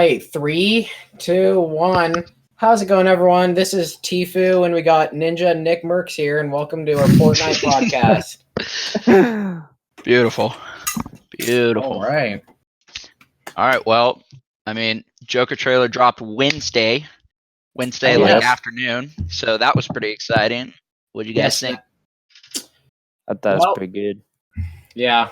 right, 3, 2, 1. How's it going, everyone? This is Tifu, and we got Ninja Nick Merckx here, and welcome to our Fortnite podcast. Beautiful. All right. Well, I mean, Joker trailer dropped Wednesday afternoon, so that was pretty exciting. What do you guys think? I thought it was pretty good. Yeah.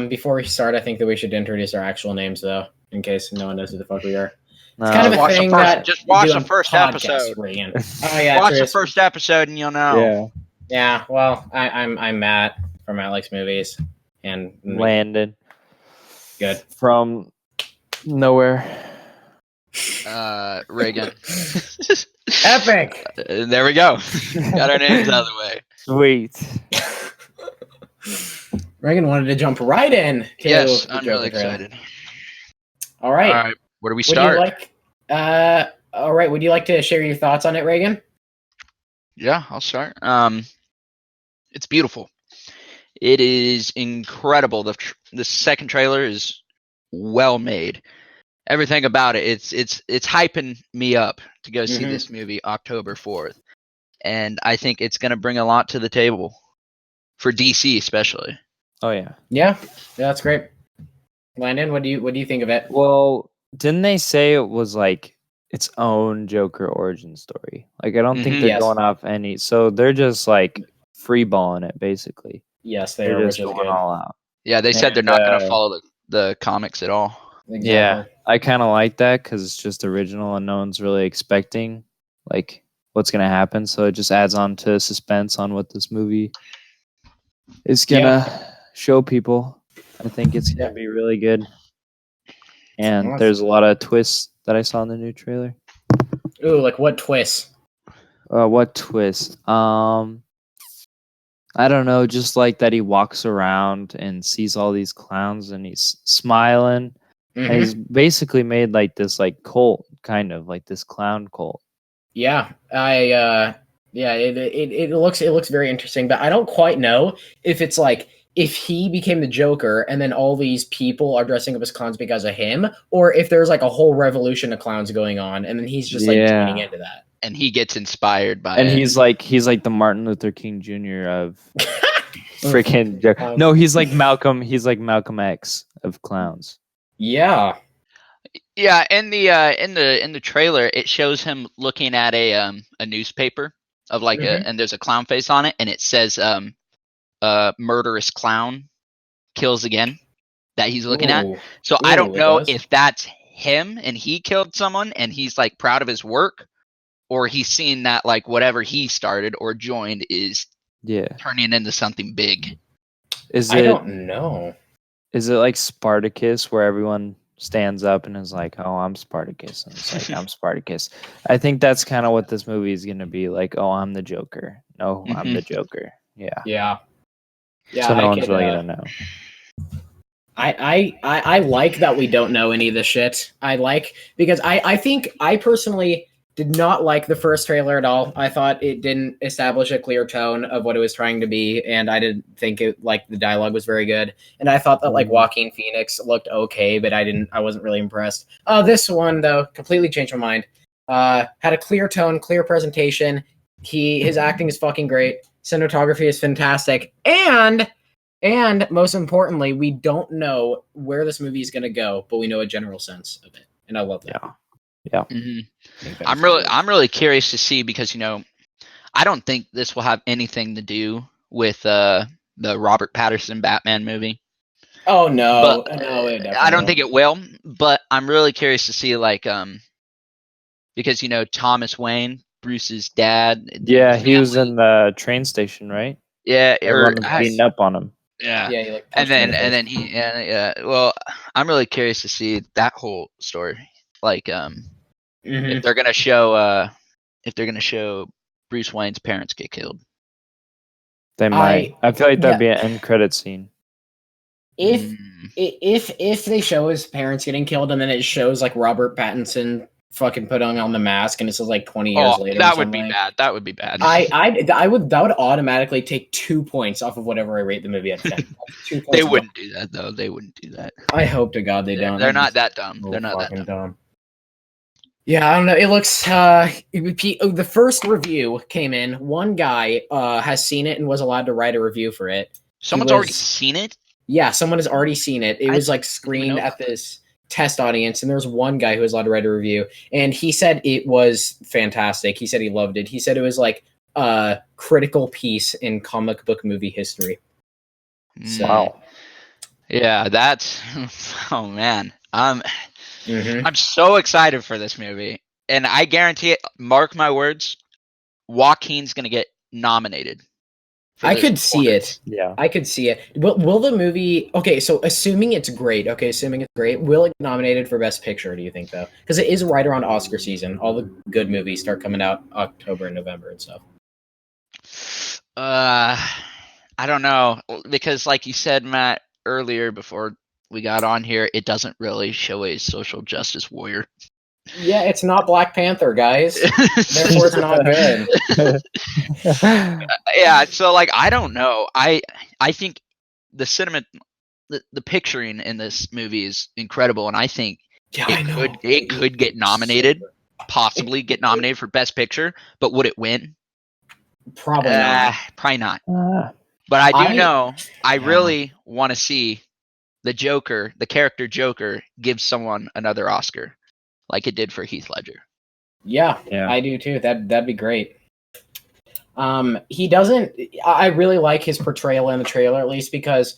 Before we start, I think that we should introduce our actual names, though, in case no one knows who the fuck we are. It's kind of a thing that just watch the first episode. Oh yeah, watch the first episode and you'll know. Yeah. Well, I'm Matt from Matt Likes Movies, and Landon. Good. From nowhere. Reagan. Epic. There we go. Got our names out of the way. Sweet. Reagan wanted to jump right in. Yes, I'm really excited. All right. Where do we start? All right. Would you like to share your thoughts on it, Reagan? Yeah, I'll start. It's beautiful. It is incredible. The second trailer is well made. Everything about it, it's hyping me up to go see this movie October 4th, and I think it's going to bring a lot to the table for DC, especially. Oh yeah. Yeah, that's great. Landon, what do you think of it? Well, didn't they say it was like its own Joker origin story? Like, I don't think they're going off any. So they're just like freeballing it, basically. Yes, they're just going all out. Yeah, they said they're not going to follow the comics at all. Exactly. Yeah, I kind of like that because it's just original and no one's really expecting like what's going to happen. So it just adds on to suspense on what this movie is going to show people. I think it's going to be really good. And there's a lot of twists that I saw in the new trailer. Ooh, like what twists? What twists? I don't know, just like that he walks around and sees all these clowns and he's smiling. And he's basically made like this like cult, kind of like this clown cult. Yeah, it looks very interesting, but I don't quite know if it's like if he became the Joker and then all these people are dressing up as clowns because of him, or if there's like a whole revolution of clowns going on and then he's just like joining into that. And he gets inspired by it. And he's like the Martin Luther King Jr. of freaking Joker. No, he's like Malcolm X of clowns. Yeah. Yeah, in the trailer it shows him looking at a newspaper of like and there's a clown face on it and it says murderous clown kills again that he's looking at. So I don't know if that's him and he killed someone and he's like proud of his work, or he's seeing that like whatever he started or joined is turning into something big. I don't know. Is it like Spartacus where everyone stands up and is like, "Oh, I'm Spartacus," and it's like, "I'm Spartacus." I think that's kind of what this movie is gonna be like. Oh, I'm the Joker. No, I'm the Joker. Yeah. So no one's really gonna know. I like that we don't know any of this shit. Because I think I personally did not like the first trailer at all. I thought it didn't establish a clear tone of what it was trying to be, and I didn't think the dialogue was very good. And I thought that like Joaquin Phoenix looked okay, but I wasn't really impressed. This one though completely changed my mind. Had a clear tone, clear presentation. His acting is fucking great. Cinematography is fantastic, and most importantly, we don't know where this movie is going to go, but we know a general sense of it, and I love that. Yeah. I'm really curious to see because I don't think this will have anything to do with the Robert Pattinson Batman movie. Oh no, I don't think it will. But I'm really curious to see because Thomas Wayne, Bruce's dad. Yeah, he was in the train station, right? Yeah, everyone was beating up on him. Yeah, yeah. And then he, well, I'm really curious to see that whole story. Like, if they're gonna show Bruce Wayne's parents get killed, they might. I feel like that'd be an end credit scene. If they show his parents getting killed and then it shows like Robert Pattinson fucking putting on the mask and it's like 20 years later. That would be bad. That would be bad. That would automatically take 2 points off of whatever I rate the movie at 10. They wouldn't do that though. They wouldn't do that. I hope to God they don't. They're not that dumb. They're not that dumb. Yeah, I don't know. It looks the first review came in. One guy has seen it and was allowed to write a review for it. Someone's already seen it. Yeah, someone has already seen it. It was like screened at this test audience, and there was one guy who was allowed to write a review, and he said it was fantastic. He said he loved it. He said it was like a critical piece in comic book movie history. So, Wow. Yeah, that's oh man. mhm. I'm so excited for this movie. And I guarantee it, mark my words, Joaquin's gonna get nominated. I could see it. Yeah. I could see it. Will the movie? Okay, so assuming it's great. Okay, assuming it's great, will it get nominated for Best Picture? Do you think though? Because it is right around Oscar season. All the good movies start coming out October and November and stuff. I don't know, because like you said, Matt, earlier before we got on here, it doesn't really show a social justice warrior. Yeah, it's not Black Panther, guys. Therefore, it's not good. Yeah, so like I don't know. I think the cinema, the picturing in this movie is incredible, and I think Yeah, I know. it could get nominated, possibly get nominated for Best Picture, but would it win? Probably not. Probably not. But I do know I really want to see the Joker, the character Joker, give someone another Oscar, like it did for Heath Ledger. Yeah, I do too. That'd be great. He doesn't. I really like his portrayal in the trailer, at least because,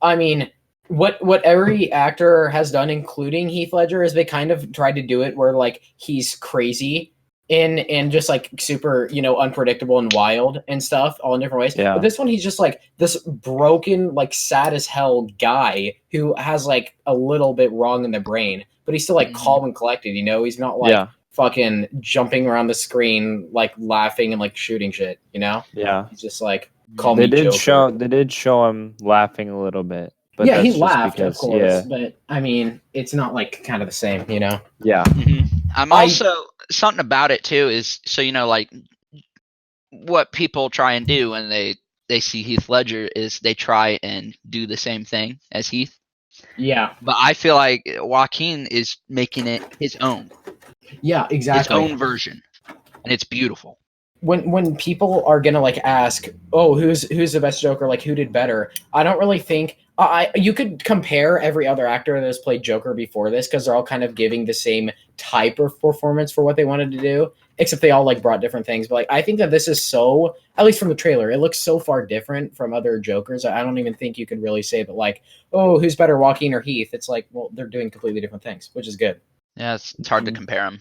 I mean, what every actor has done, including Heath Ledger, is they kind of tried to do it where like he's crazy and just like super, unpredictable and wild and stuff, all in different ways. Yeah. But this one, he's just like this broken, like sad as hell guy who has like a little bit wrong in the brain, but he's still like calm and collected. He's not like fucking jumping around the screen, like laughing and like shooting shit. Yeah. He's just like call They me did Joker. They did show him laughing a little bit. But Yeah, he that's just laughed, because, of course, but I mean, it's not like kind of the same, Yeah. I'm also something about it too is so like what people try and do when they see Heath Ledger is they try and do the same thing as Heath. Yeah. But I feel like Joaquin is making it his own. Yeah, exactly. His own version, and it's beautiful. When people are gonna like ask, oh, who's the best Joker? Like, who did better? I don't really think you could compare every other actor that has played Joker before this because they're all kind of giving the same type of performance for what they wanted to do, except they all like brought different things. But like, I think that this is so, at least from the trailer, it looks so far different from other Jokers. I don't even think you could really say that like, oh, who's better, Joaquin or Heath? It's like, well, they're doing completely different things, which is good. Yeah, it's hard to compare them.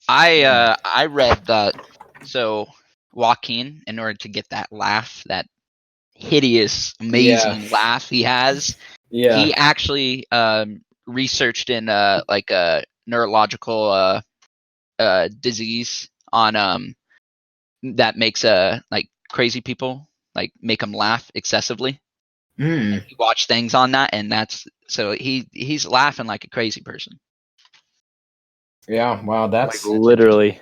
I read that so Joaquin, in order to get that laugh, that hideous, amazing laugh he has, he actually researched in like a neurological disease on that makes like crazy people like make them laugh excessively. He watched things on that, and that's so he's laughing like a crazy person. Yeah, wow, that's like literally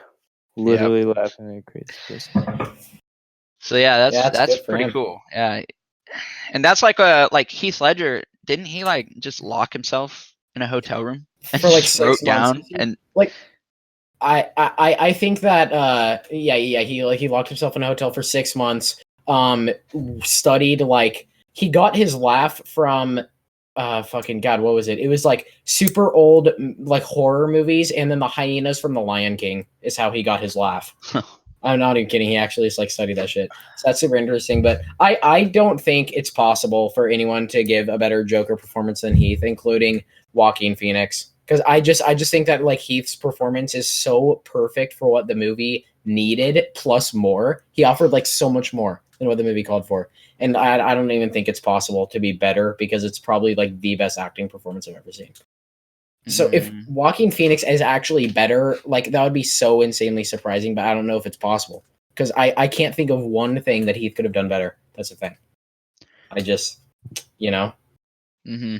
laughing like a crazy person. So yeah, that's pretty cool. Yeah, and that's like Heath Ledger. Didn't he like just lock himself in a hotel room and for like just 6 wrote months down and like I think that he locked himself in a hotel for 6 months. Studied like he got his laugh from fucking God, what was it? It was like super old like horror movies, and then the hyenas from The Lion King is how he got his laugh. I'm not even kidding. He actually just like studied that shit. So that's super interesting. But I don't think it's possible for anyone to give a better Joker performance than Heath, including Joaquin Phoenix. Because I just think that like Heath's performance is so perfect for what the movie needed, plus more. He offered like so much more than what the movie called for. And I don't even think it's possible to be better because it's probably like the best acting performance I've ever seen. So if Joaquin Phoenix is actually better, like that would be so insanely surprising, but I don't know if it's possible. Because I can't think of one thing that Heath could have done better. That's the thing. I just, Mm-hmm.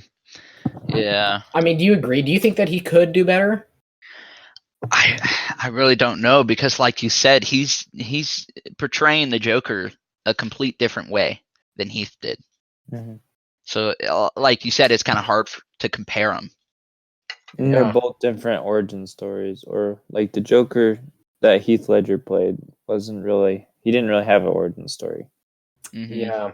Yeah. I mean, do you agree? Do you think that he could do better? I really don't know because, like you said, he's portraying the Joker a complete different way than Heath did. Mm-hmm. So, like you said, it's kind of hard to compare them. And they're both different origin stories. Or like the Joker that Heath Ledger played he didn't really have an origin story. Mm-hmm. Yeah.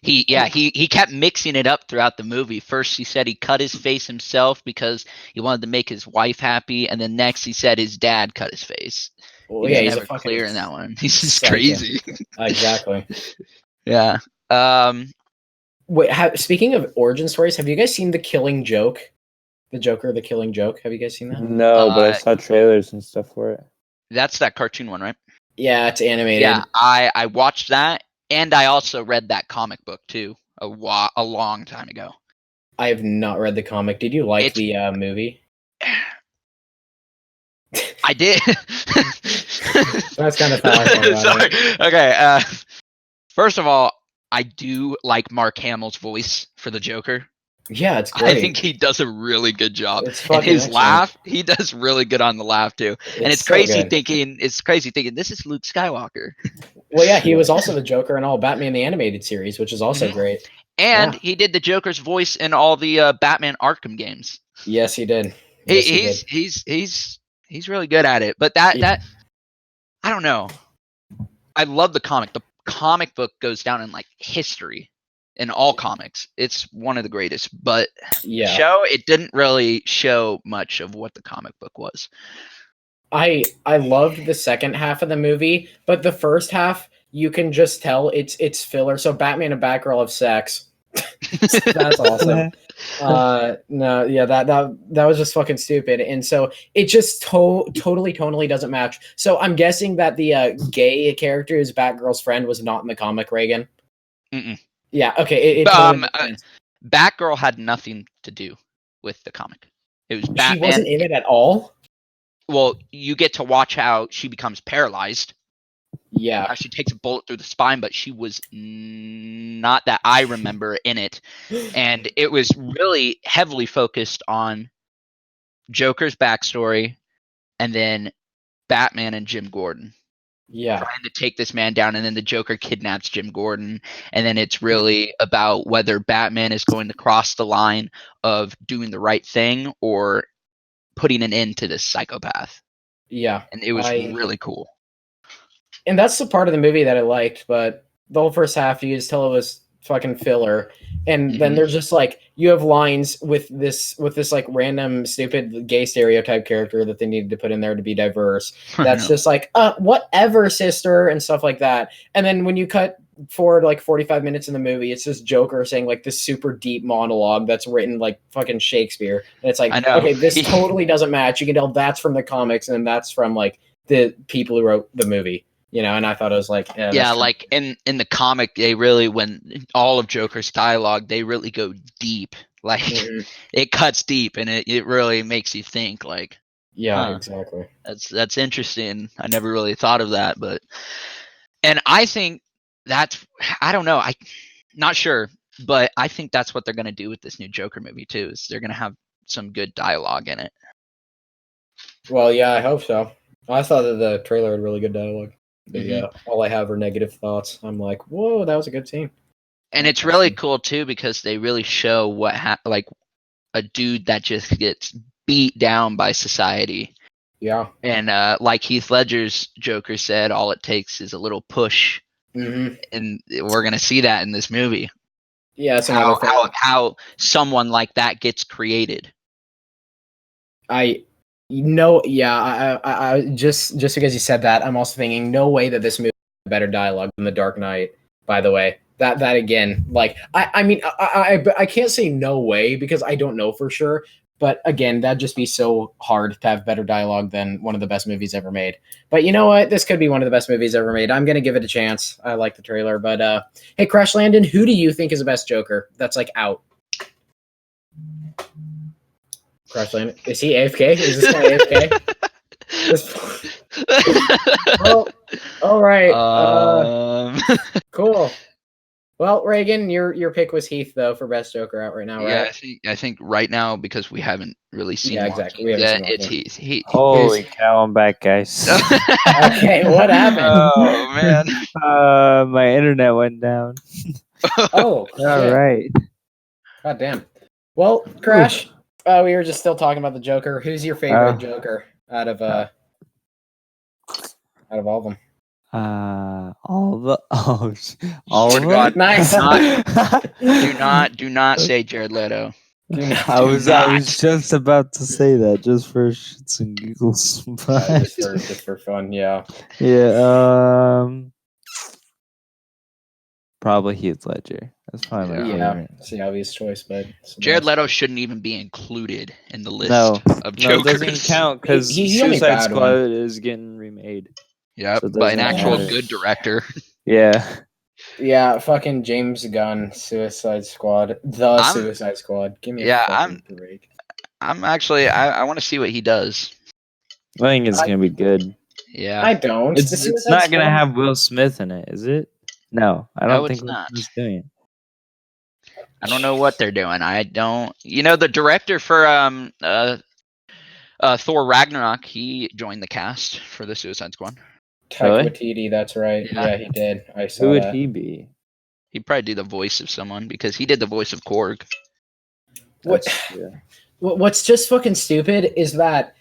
He kept mixing it up throughout the movie. First, he said he cut his face himself because he wanted to make his wife happy, and then next he said his dad cut his face. Well, He's yeah, never clear in that one. He's just psycho. crazy. Exactly. Yeah. Wait, speaking of origin stories, have you guys seen The Killing Joke? The Joker, The Killing Joke. Have you guys seen that? No, but I saw trailers and stuff for it. That's that cartoon one, right? Yeah, it's animated. Yeah, I watched that, and I also read that comic book too a long time ago. I have not read the comic. Did you like the movie? I did. That's kind of how I felt about Sorry. it. Okay. First of all, I do like Mark Hamill's voice for the Joker. Yeah, it's great. I think he does a really good job. And his laugh, he does really good on the laugh too. And it's so crazy good. thinking this is Luke Skywalker. Well, yeah, he was also the Joker in all Batman the Animated Series, which is also great. And he did the Joker's voice in all the Batman Arkham games. Yes, he did. He's really good at it. But that I don't know. I love the comic. The comic book goes down in like history in all comics. It's one of the greatest. But show, it didn't really show much of what the comic book was. I loved the second half of the movie, but the first half you can just tell it's filler. So Batman and Batgirl have sex. That's awesome. No, yeah, that was just fucking stupid, and so it just totally doesn't match. So I'm guessing that the gay character who's Batgirl's friend was not in the comic, Reagan. Mm-mm. Yeah, okay. Totally Batgirl had nothing to do with the comic. It was Batman. She wasn't in it at all. Well, you get to watch how she becomes paralyzed. Yeah. How she takes a bullet through the spine, but she was not that I remember in it. And it was really heavily focused on Joker's backstory and then Batman and Jim Gordon. Yeah. Trying to take this man down, and then the Joker kidnaps Jim Gordon. And then it's really about whether Batman is going to cross the line of doing the right thing or putting an end to this psychopath. Yeah. And it was really cool. And that's the part of the movie that I liked, but the whole first half, you just tell it was fucking filler. And then there's just like, you have lines with this like random stupid gay stereotype character that they needed to put in there to be diverse. That's just like, whatever, sister, and stuff like that. And then when you cut forward like 45 minutes in the movie, it's just Joker saying like this super deep monologue that's written like fucking Shakespeare. And it's like, okay, this totally doesn't match. You can tell that's from the comics and that's from like the people who wrote the movie. You know, and I thought it was like... Yeah, like in the comic, they really, when all of Joker's dialogue, they really go deep. Like, it cuts deep, and it really makes you think, like... Yeah, exactly. That's interesting. I never really thought of that, but... And I think that's... I don't know. I'm not sure, but I think that's what they're going to do with this new Joker movie, too, is they're going to have some good dialogue in it. Well, yeah, I hope so. I thought that the trailer had really good dialogue. Yeah, all I have are negative thoughts. I'm like, whoa, that was a good scene. And it's really cool too because they really show what like a dude that just gets beat down by society. Yeah. And like Heath Ledger's Joker said, all it takes is a little push. And we're gonna see that in this movie. Yeah, it's how someone like that gets created. I just because you said that, I'm also thinking no way that this movie has better dialogue than The Dark Knight. By the way, that again, like I mean I can't say no way because I don't know for sure, but again, that'd just be so hard to have better dialogue than one of the best movies ever made. But you know what? This could be one of the best movies ever made. I'm gonna give it a chance. I like the trailer, but hey, Crash Landon, who do you think is the best Joker that's like out? Crash Landon. Is he AFK? Is this guy AFK? Well, all right. Cool. Well, Reagan, your pick was Heath though for best Joker out right now, right? Yeah, I think right now because we haven't really seen. Yeah, exactly. It's Heath. Holy cow! I'm back, guys. Okay, what happened? Oh man, my internet went down. Oh, all right. God damn. Well, Crash. We were just still talking about the Joker. Who's your favorite Joker out of all of them? All of Swear to God, them. Nice. Do not say Jared Leto. I was just about to say that just for shits and giggles. Just for fun, yeah. Yeah. Probably Heath Ledger. That's probably my favorite. It's the obvious choice, but Jared Leto shouldn't even be included in the list of No, Jokers. it doesn't count because He's the only Suicide bad Squad one. is getting remade. Yep, So it by an doesn't actual matter. good director. Yeah. Yeah, fucking James Gunn, Suicide Squad, Suicide Squad. Give me a fucking break. I'm actually I want to see what he does. I think it's gonna be good. Yeah, I don't. It's not gonna have Will Smith in it, is it? No, I don't think it's not. Will Smith's doing it. I don't know what they're doing. I don't. You know, the director for Thor Ragnarok, he joined the cast for the Suicide Squad. Taika Waititi, that's right. Yeah. Yeah, he did. I saw Who would that. he be? He'd probably do the voice of someone because he did the voice of Korg. What's just fucking stupid is that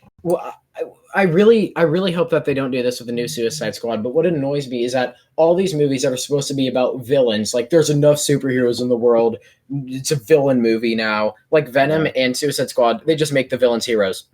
I really hope that they don't do this with the new Suicide Squad. But what annoys me is that all these movies that are supposed to be about villains, like there's enough superheroes in the world, it's a villain movie now. Like Venom and Suicide Squad, they just make the villains heroes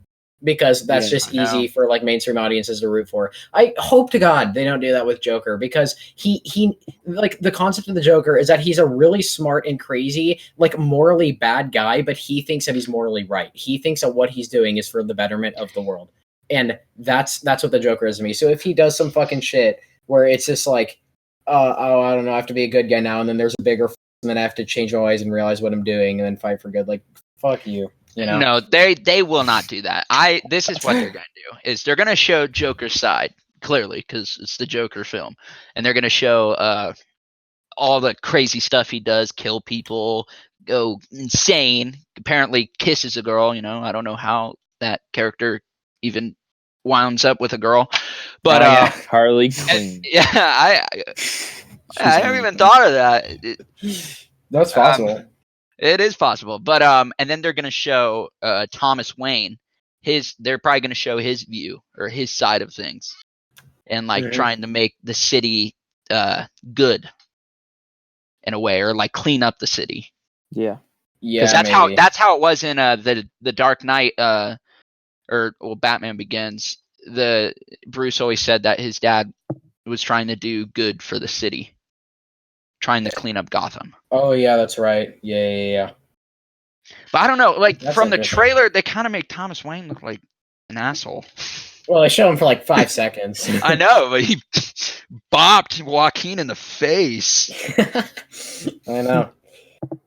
because that's just easy for like mainstream audiences to root for. I hope to God they don't do that with Joker because he like the concept of the Joker is that he's a really smart and crazy, like morally bad guy, but he thinks that he's morally right. He thinks that what he's doing is for the betterment of the world. And that's what the Joker is to me. So if he does some fucking shit where it's just like, I don't know, I have to be a good guy now, and then there's a bigger and then I have to change my ways and realize what I'm doing and then fight for good, like fuck you. You know? No, they will not do that. This is what they're gonna do is they're gonna show Joker's side clearly because it's the Joker film, and they're gonna show all the crazy stuff he does, kill people, go insane. Apparently kisses a girl. You know, I don't know how that character even winds up with a girl, but Harley Quinn. I haven't even thought of that. That's possible. It is possible, but and then they're gonna show Thomas Wayne. They're probably gonna show his view or his side of things, and like trying to make the city good in a way, or like clean up the city. Yeah, because that's how it was in the Dark Knight Batman Begins. The Bruce always said that his dad was trying to do good for the city, trying to clean up Gotham. Oh yeah, that's right. Yeah. But I don't know. Like from the trailer, they kind of make Thomas Wayne look like an asshole. Well, they show him for like 5 seconds. I know, but he bopped Joaquin in the face. I know.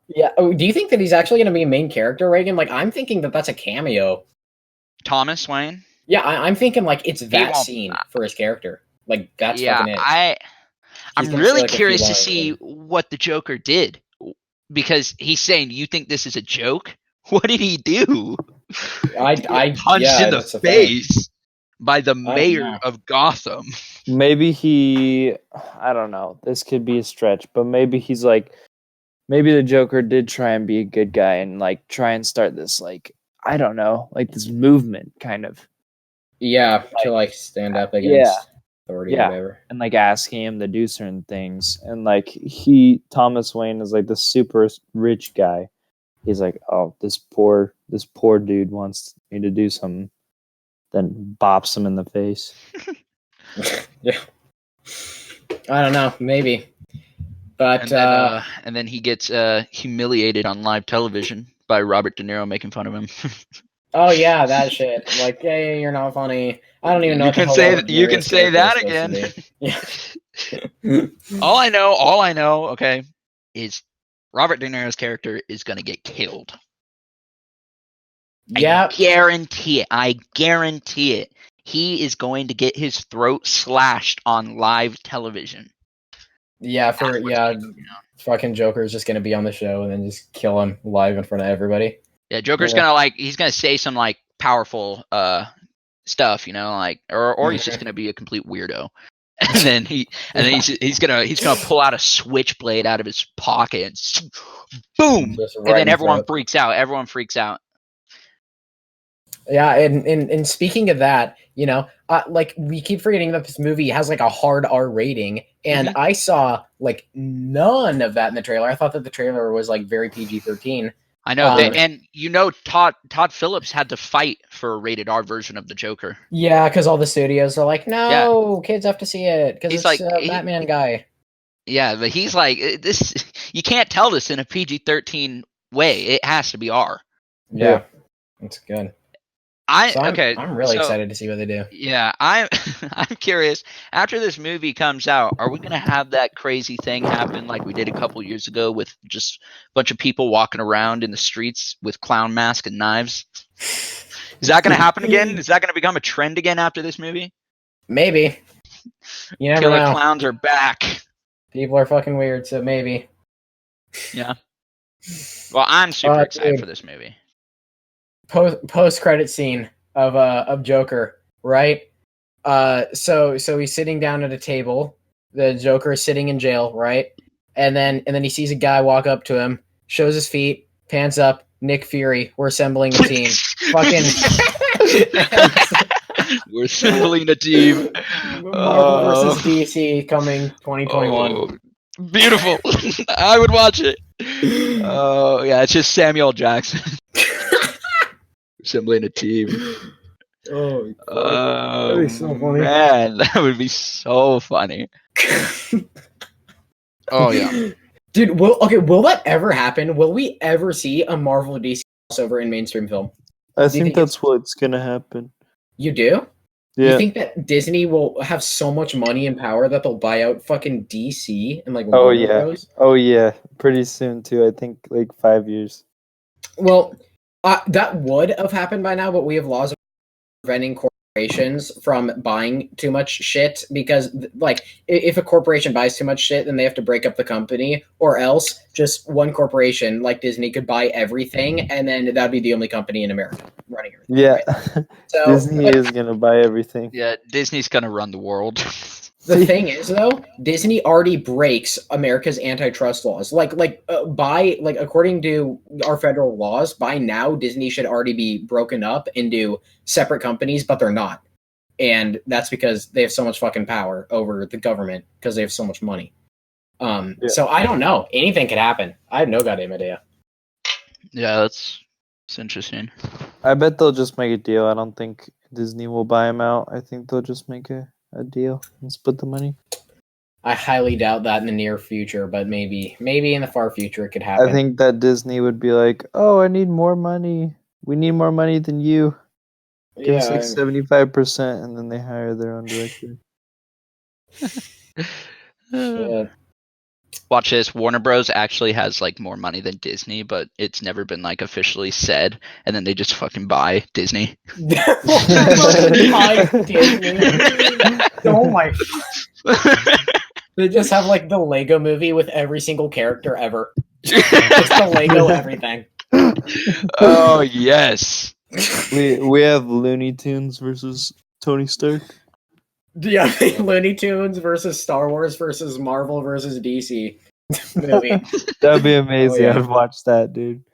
Yeah. Oh, do you think that he's actually going to be a main character, Reagan? Like, I'm thinking that that's a cameo. Thomas Wayne? Yeah, I'm thinking like it's that scene for his character. Like that's fucking it. I'm really curious to see what the Joker did because he's saying, "You think this is a joke? What did he do?" I punched in the face by the mayor of Gotham. Maybe I don't know. This could be a stretch, but maybe he's like, maybe the Joker did try and be a good guy and like try and start this like, I don't know, like this movement kind of. Yeah, to like stand up against authority or whatever. And like asking him to do certain things. And like Thomas Wayne is like the super rich guy. He's like, oh, this poor dude wants me to do something. Then bops him in the face. Yeah. I don't know, maybe. But and then he gets humiliated on live television by Robert De Niro making fun of him. Oh yeah, that shit. Like, yeah, you're not funny. I don't even know. You can say that again. Yeah. All I know, okay, is Robert De Niro's character is gonna get killed. Yeah, I guarantee it. He is going to get his throat slashed on live television. Yeah, fucking Joker is just gonna be on the show and then just kill him live in front of everybody. Yeah, Joker's he's gonna say some like powerful stuff, you know, like or he's just gonna be a complete weirdo. And then he's gonna pull out a switchblade out of his pocket and boom, and then everyone freaks out. Yeah, and speaking of that, like we keep forgetting that this movie has like a hard R rating, and I saw like none of that in the trailer. I thought that the trailer was like very PG-13. I know, and Todd Phillips had to fight for a rated R version of the Joker. Yeah, because all the studios are like, no, kids have to see it because it's like a Batman guy. Yeah, but he's like, this. You can't tell this in a PG-13 way. It has to be R. Yeah, that's good. I'm really so, excited to see what they do. Yeah, I'm curious. After this movie comes out, are we gonna have that crazy thing happen like we did a couple years ago with just a bunch of people walking around in the streets with clown masks and knives? Is that gonna happen again? Is that gonna become a trend again after this movie? Maybe. You never Killer know. clowns are back. People are fucking weird, so maybe. Yeah. Well, I'm super excited for this movie. Post credit scene of Joker, right? So he's sitting down at a table. The Joker is sitting in jail, right? And then he sees a guy walk up to him, shows his feet, pants up. Nick Fury, we're assembling a team. Fucking. We're assembling a team. Marvel versus DC coming 2021. Oh, beautiful. I would watch it. Oh, yeah, it's just Samuel Jackson. Assembling a team. Oh, that'd be so funny. Man, that would be so funny. Oh, yeah. Dude, will that ever happen? Will we ever see a Marvel DC crossover in mainstream film? I think that's what's gonna happen. You do? Yeah. You think that Disney will have so much money and power that they'll buy out fucking DC and like Warner Bros? Oh yeah, pretty soon too. I think like 5 years. Well, that would have happened by now, but we have laws preventing corporations from buying too much shit because, like, if a corporation buys too much shit, then they have to break up the company, or else just one corporation like Disney could buy everything, and then that'd be the only company in America running everything. Yeah, right? So, Disney is gonna buy everything. Yeah, Disney's gonna run the world. The thing is, though, Disney already breaks America's antitrust laws. According to our federal laws, by now Disney should already be broken up into separate companies, but they're not, and that's because they have so much fucking power over the government because they have so much money. So I don't know. Anything could happen. I have no goddamn idea. Yeah, it's interesting. I bet they'll just make a deal. I don't think Disney will buy them out. I think they'll just make a deal and split the money. I highly doubt that in the near future, but maybe in the far future it could happen. I think that Disney would be like, "Oh, I need more money. We need more money than you. Give us like 75%," and then they hire their own director. Yeah. Watch this. Warner Bros. Actually has like more money than Disney, but it's never been like officially said. And then they just fucking buy Disney. Buy Disney. Oh my! They just have like the Lego movie with every single character ever. Just the Lego everything. Oh yes. We have Looney Tunes versus Tony Stark. Yeah, Looney Tunes versus Star Wars versus Marvel versus DC movie. That'd be amazing. Oh, yeah. I'd watch that, dude.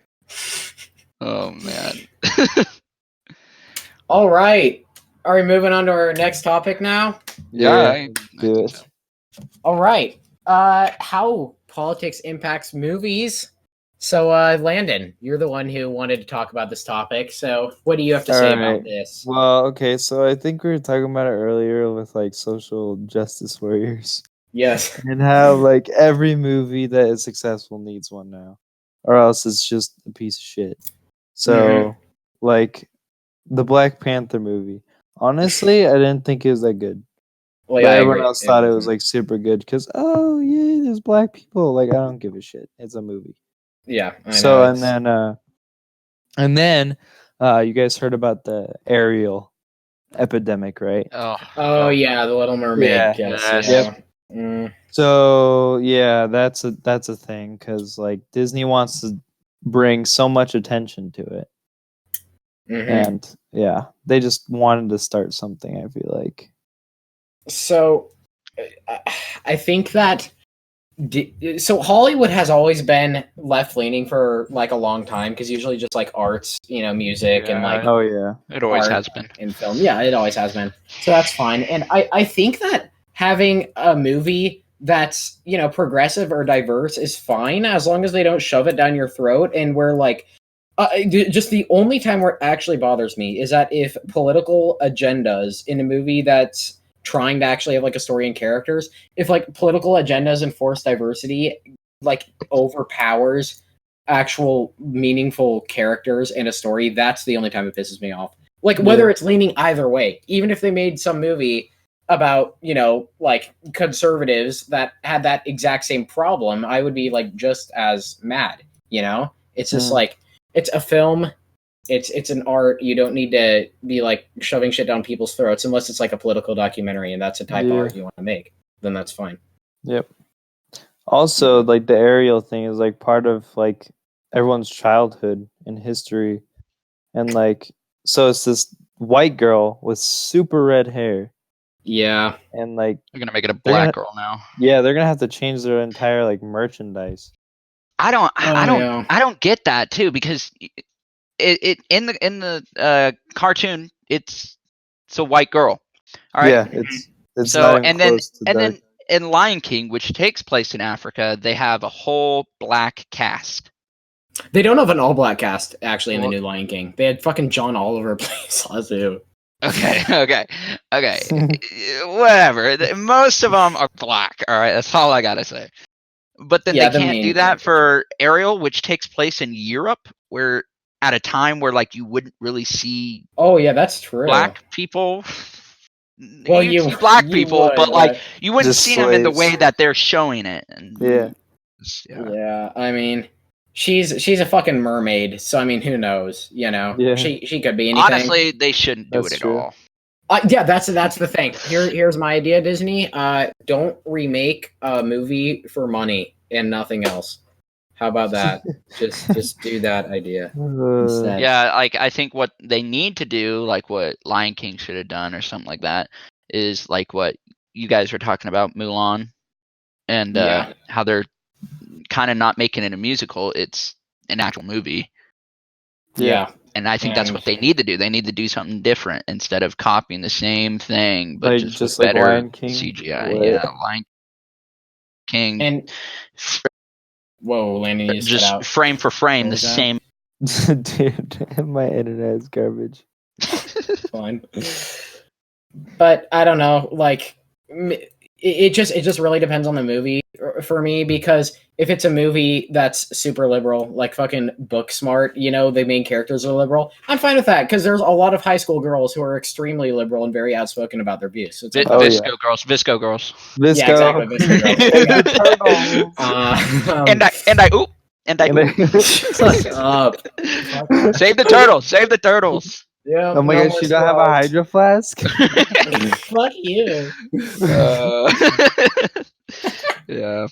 Oh man. All right. Are we moving on to our next topic now? Yeah, do it. So. All right. How politics impacts movies. So, Landon, you're the one who wanted to talk about this topic. So, what do you have to say about this? Well, okay, so I think we were talking about it earlier with like social justice warriors. Yes. And how like every movie that is successful needs one now, or else it's just a piece of shit. So, like the Black Panther movie. Honestly, I didn't think it was that good. Well, but yeah, everyone else thought it was like super good because there's black people. Like I don't give a shit. It's a movie. Yeah. I know, so and then you guys heard about the Ariel epidemic, right? Oh yeah, the Little Mermaid. Yeah. Yes. Yep. Mm. So yeah, that's a thing because like Disney wants to bring so much attention to it, and yeah, they just wanted to start something. I feel like. So, I think that So Hollywood has always been left leaning for like a long time because usually just like arts, music and like Oh yeah. It always art has been. in film. Yeah, it always has been. So that's fine. And I think that having a movie that's, progressive or diverse is fine as long as they don't shove it down your throat and where like just the only time where it actually bothers me is that if political agendas in a movie that's trying to actually have like a story and characters, if like political agendas and forced diversity like overpowers actual meaningful characters and a story, that's the only time it pisses me off. Like whether it's leaning either way, even if they made some movie about, like conservatives that had that exact same problem, I would be like just as mad, It's just like it's a film, it's an art. You don't need to be like shoving shit down people's throats unless it's like a political documentary and that's a type of art you want to make. Then that's fine. Yep. Also, like the Ariel thing is like part of like everyone's childhood and history, and like so it's this white girl with super red hair. Yeah, and like They're gonna make it a black girl now. Yeah, they're gonna have to change their entire like merchandise. I don't get that too because it in the cartoon it's a white girl. All right. Yeah, it's so not even and then close to and dark. then in Lion King, which takes place in Africa, they have a whole black cast. They don't have an all black cast actually in the new Lion King. They had fucking John Oliver play Zazu. Okay. Whatever. Most of them are black. All right, that's all I gotta say. But then they can't do that for Ariel, which takes place in Europe, where at a time where like you wouldn't really see. Oh yeah, that's true. Black people. Well, you'd see black people, would, but like you wouldn't Just see them in the slaves. way that they're showing it. And yeah. I mean, she's a fucking mermaid, so I mean, who knows? Yeah. She could be anything. Honestly, they shouldn't do That's it true. at all. Yeah, that's the thing. Here's my idea, Disney. Don't remake a movie for money and nothing else. How about that? just do that idea instead. Yeah, like I think what they need to do, like what Lion King should have done or something like that, is like what you guys were talking about, Mulan, and how they're kind of not making it a musical; it's an actual movie. Yeah. And I think that's what they need to do. They need to do something different instead of copying the same thing, but Like, just just with like better Lion King? CGI. What? Yeah, Lion King. And whoa, Landon, you just cut just out. frame for frame, What the was that? same. Dude, my internet is garbage. Fine. But I don't know, like it just really depends on the movie for me, because if it's a movie that's super liberal, like fucking Booksmart, the main characters are liberal, I'm fine with that because there's a lot of high school girls who are extremely liberal and very outspoken about their views. So it's like, Visco girls. Visco girls. Visco. Yeah, exactly. Visco girls. Shut up. Save the turtles. Save the turtles. Yeah. Oh my no gosh, more you don't have a straws. hydro flask? Fuck you. Yeah.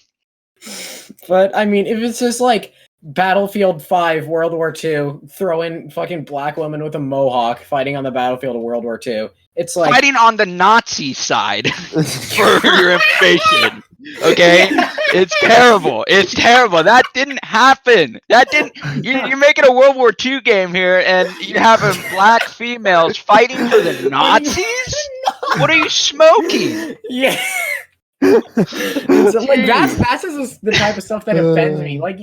But I mean, if it's just like Battlefield 5, World War II, throw in fucking black woman with a mohawk fighting on the battlefield of World War II. It's like fighting on the Nazi side, for your information. Okay, it's terrible. It's terrible. That didn't happen. That didn't. You're making a World War II game here, and you're having black females fighting for the Nazis. What are you smoking? Yeah. So, like that's just the type of stuff that offends me. Like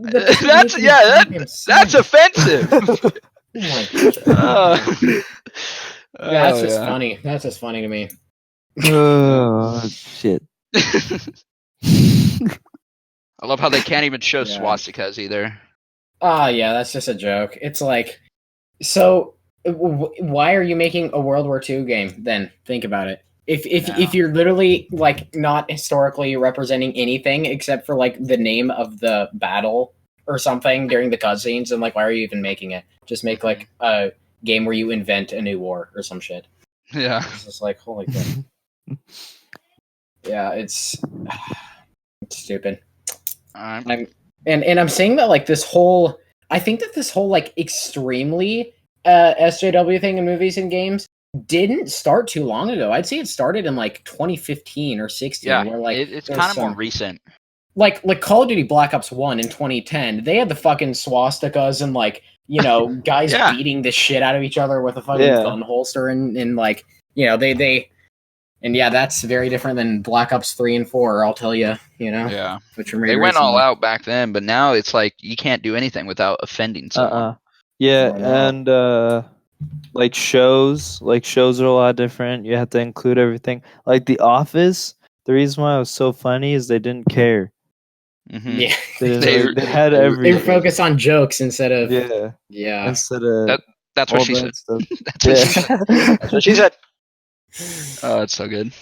that's offensive. That's just funny. That's just funny to me. Oh shit. I love how they can't even show swastikas either. Yeah, that's just a joke. It's like, so why are you making a World War II game then? Think about it. If you're literally like not historically representing anything except for like the name of the battle or something during the cutscenes, and like why are you even making it? Just make like a game where you invent a new war or some shit. Yeah. It's just like, holy crap. Yeah, it's stupid. I'm saying that like this whole, I think that this whole like extremely SJW thing in movies and games didn't start too long ago. I'd say it started in like 2015 or 16. Yeah, where like it's kind of more recent. like Call of Duty Black Ops 1 in 2010, they had the fucking swastikas and like, you know, guys Yeah. beating the shit out of each other with a fucking Yeah. gun holster and like, you know, they and yeah, that's very different than Black Ops 3 and 4, I'll tell you, you know. Yeah. Which were made They went all recently. out back then, but now it's like you can't do anything without offending someone. Yeah, Oh, no. and like shows are a lot different. You have to include everything. Like The Office, the reason why it was so funny is they didn't care. Mhm. Yeah. They had They everything. were focused on jokes instead of Yeah. Instead of That's all what she that said. stuff. That's what she said. Yeah. That's what she said. Oh, it's so good.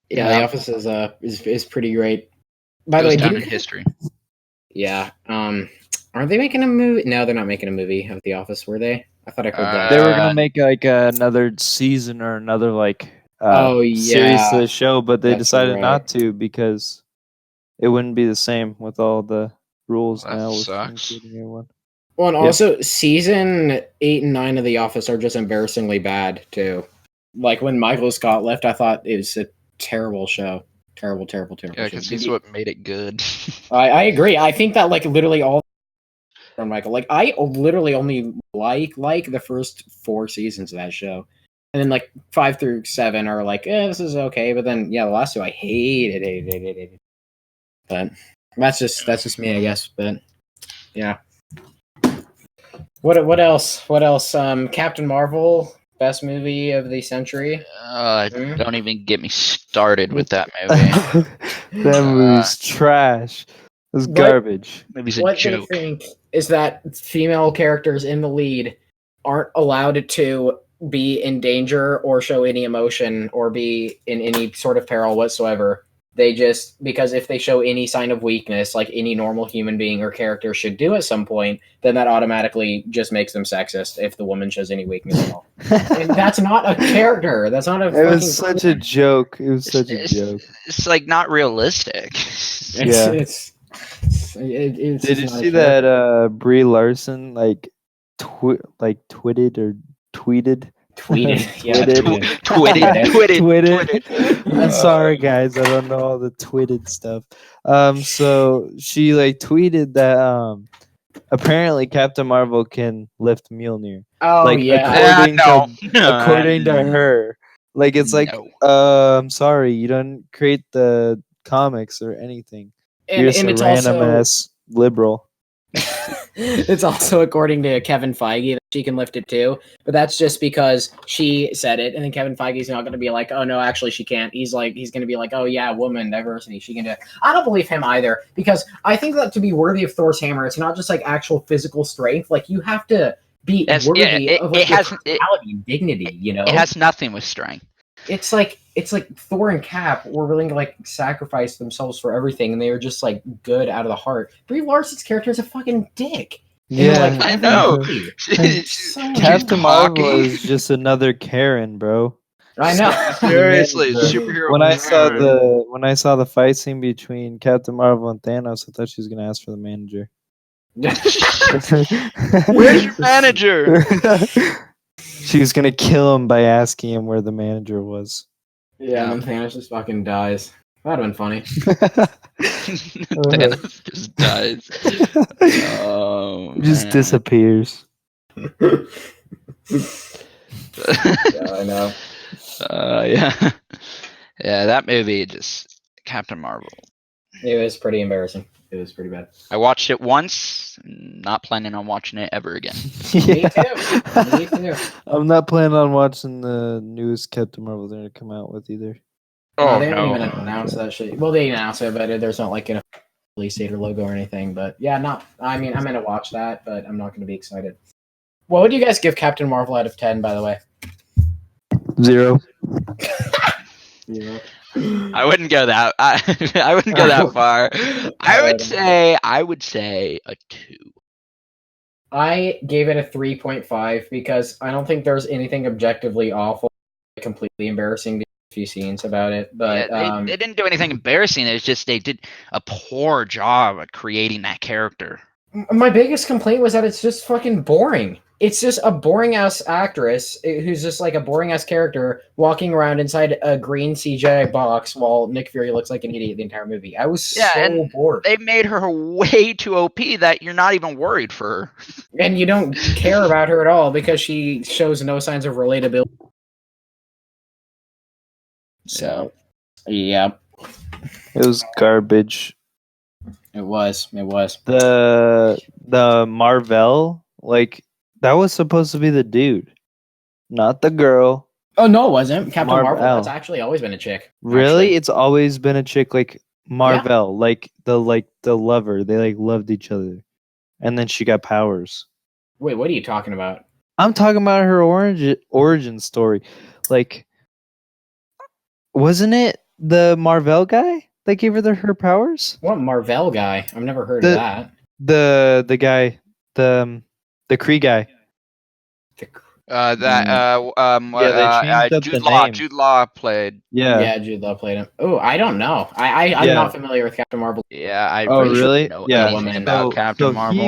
Yeah, Yeah. The Office is pretty great. By the Goes way, down didn't in history. Yeah. Aren't they making a movie? No, they're not making a movie of The Office, were they? I thought I heard that. They were gonna make like another season or another like Oh, series yeah. to the show, but they That's decided right. not to because it wouldn't be the same with all the rules That now with sucks. including everyone. Well, and Yeah. also season 8 and 9 of The Office are just embarrassingly bad too. Like when Michael Scott left, I thought it was a terrible show. Terrible Yeah, show. because he's what made it good. I agree. I think that like literally all from Michael. Like I literally only like the first 4 seasons of that show. And then like 5 through 7 are like, this is okay. But then yeah, the last 2 I hated. But that's just me, I guess. But yeah. What else? Captain Marvel, best movie of the century. Don't even get me started with that movie. That movie's trash. It was garbage. Movie's a What joke. they think is that female characters in the lead aren't allowed to be in danger or show any emotion or be in any sort of peril whatsoever. They just, because if they show any sign of weakness, like any normal human being or character should do at some point, then that automatically just makes them sexist if the woman shows any weakness at all. And that's not a character. That's not a It was such a joke. It was such a joke. It's like not realistic. It's Did you not a see that Brie Larson like tweeted or tweeted? Tweeted. Yeah, Tweeted. I'm sorry, guys. I don't know all the tweeted stuff. So she like tweeted that apparently Captain Marvel can lift Mjolnir. Oh like, yeah. According to her, like it's like I'm sorry, you don't create the comics or anything. You're just a it's random also ass liberal. it's also according to Kevin Feige that she can lift it too, but that's just because she said it, and then Kevin Feige's not going to be like, oh no, actually she can't. He's going to be like, oh yeah, woman diversity, she can do it. I don't believe him either, because I think that to be worthy of Thor's hammer, it's not just like actual physical strength. Like you have to be worthy of like, your personality and dignity. You know, it has nothing with strength. It's like Thor and Cap were willing to like sacrifice themselves for everything, and they were just like good out of the heart. Brie Larson's character is a fucking dick. Yeah, I know. Captain Marvel is just another Karen, bro. I know. Seriously, superhero. When I saw the fight scene between Captain Marvel and Thanos, I thought she was gonna ask for the manager. Where's your manager? She was gonna kill him by asking him where the manager was. Yeah, and then Thanos just fucking dies. That'd have been funny. Thanos just dies. Oh, just disappears. Yeah, I know. Yeah. Yeah, that movie just Captain Marvel. It was pretty embarrassing. It was pretty bad. I watched it once, not planning on watching it ever again. Me too. I'm not planning on watching the newest Captain Marvel they're gonna come out with either. Oh, they haven't no. even announced that shit. Well, they announced it, but there's not like a release date or logo or anything. But yeah, I mean, I'm gonna watch that, but I'm not gonna be excited. What would you guys give Captain Marvel out of 10? By the way, 0. Yeah. I wouldn't go that. I wouldn't go that far. I would say a 2. I gave it a 3.5 because I don't think there's anything objectively awful, completely embarrassing to a few scenes about it. But yeah, they didn't do anything embarrassing. It's just they did a poor job at creating that character. My biggest complaint was that it's just fucking boring. it's just a boring ass actress who's just like a boring ass character walking around inside a green CGI box while Nick Fury looks like an idiot the entire movie. I was so bored. They made her way too OP that you're not even worried for her. And you don't care about her at all because she shows no signs of relatability. So, yeah. It was garbage. It was. The Marvel, like, that was supposed to be the dude, not the girl. Oh no, it wasn't. Captain Marvel. Marvel. That's actually always been a chick. Really? Actually. It's always been a chick, like Marvel, like the lover. They like loved each other. And then she got powers. Wait, what are you talking about? I'm talking about her origin story. Like, wasn't it the Marvel guy that gave her her powers? What Marvel guy? I've never heard of that. The guy, the Kree guy. Jude Law. Jude Law played. Yeah, Jude Law played him. Oh, I don't know. I'm not familiar with Captain Marvel. Yeah, I really know yeah. anything about Captain Marvel.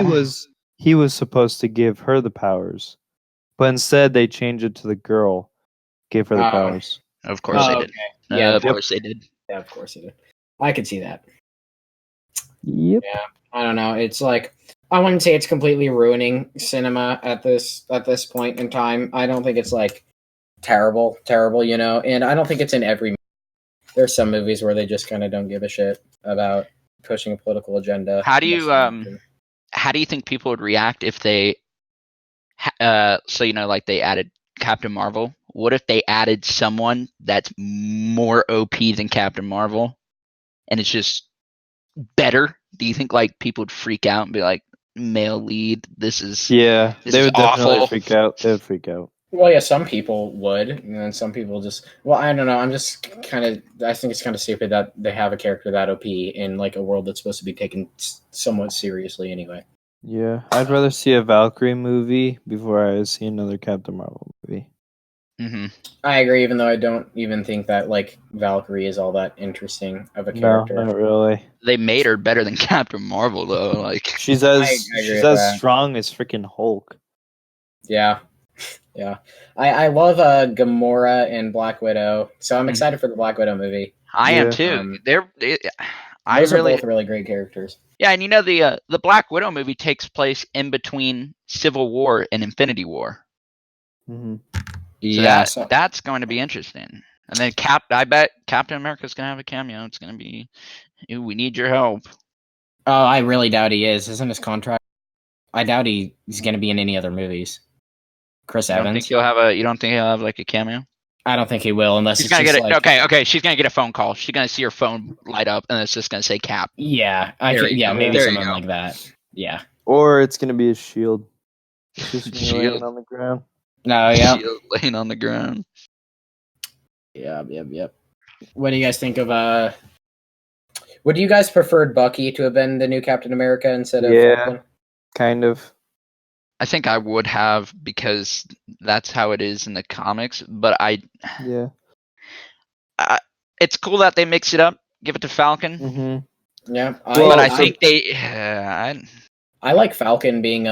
He was supposed to give her the powers, but instead they changed it to the girl. Gave her the powers. Of course they did. Okay. Yeah, of course they did. Yeah, of course they did. I could see that. Yep. Yeah, I don't know. It's like I wouldn't say it's completely ruining cinema at this point in time. I don't think it's like terrible, you know. And I don't think it's in every movie. There's some movies where they just kind of don't give a shit about pushing a political agenda. How do you think people would react if they so like they added Captain Marvel? What if they added someone that's more OP than Captain Marvel and it's just better? Do you think like people would freak out and be like, male lead, this is they would definitely awful. freak out. They would freak out. Well, yeah, some people would, and then some people just. Well, I don't know. I'm just kind of. I think it's kind of stupid that they have a character that OP in like a world that's supposed to be taken somewhat seriously anyway. Yeah, I'd rather see a Valkyrie movie before I see another Captain Marvel movie. Mm-hmm. I agree, even though I don't even think that like Valkyrie is all that interesting of a character. No, not really. They made her better than Captain Marvel though. Like she's as strong as freaking Hulk. Yeah. Yeah. I love Gamora and Black Widow, so I'm excited for the Black Widow movie. I am too. Those are both really great characters. Yeah, and the Black Widow movie takes place in between Civil War and Infinity War. Mm-hmm. So that's going to be interesting. And then I bet Captain America's going to have a cameo. It's going to be, we need your help. Oh, I really doubt he is. Isn't his contract? I doubt he's going to be in any other movies. Chris Evans. You don't think he'll have like a cameo? I don't think he will, unless she's gonna get it. Okay. She's gonna get a phone call. She's gonna see her phone light up, and it's just gonna say Cap. Yeah, maybe something like that. Yeah, or it's gonna be a shield. It's just laying on the ground. No, yeah, shield laying on the ground. Yep. What do you guys think of? Would you guys preferred Bucky to have been the new Captain America instead of? Yeah, kind of. I think I would have because that's how it is in the comics. But it's cool that they mix it up. Give it to Falcon. Mm-hmm. Yeah, I think they. I like Falcon being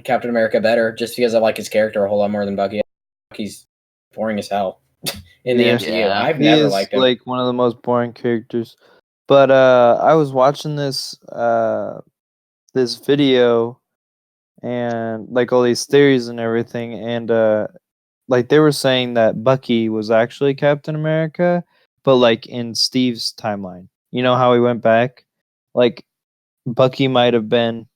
Captain America better, just because I like his character a whole lot more than Bucky. Bucky's boring as hell in the MCU. Yeah. I've never liked him. Like one of the most boring characters. But I was watching this video. And like all these theories and everything, and like they were saying that Bucky was actually Captain America, but like in Steve's timeline, you know how he went back, like Bucky might have been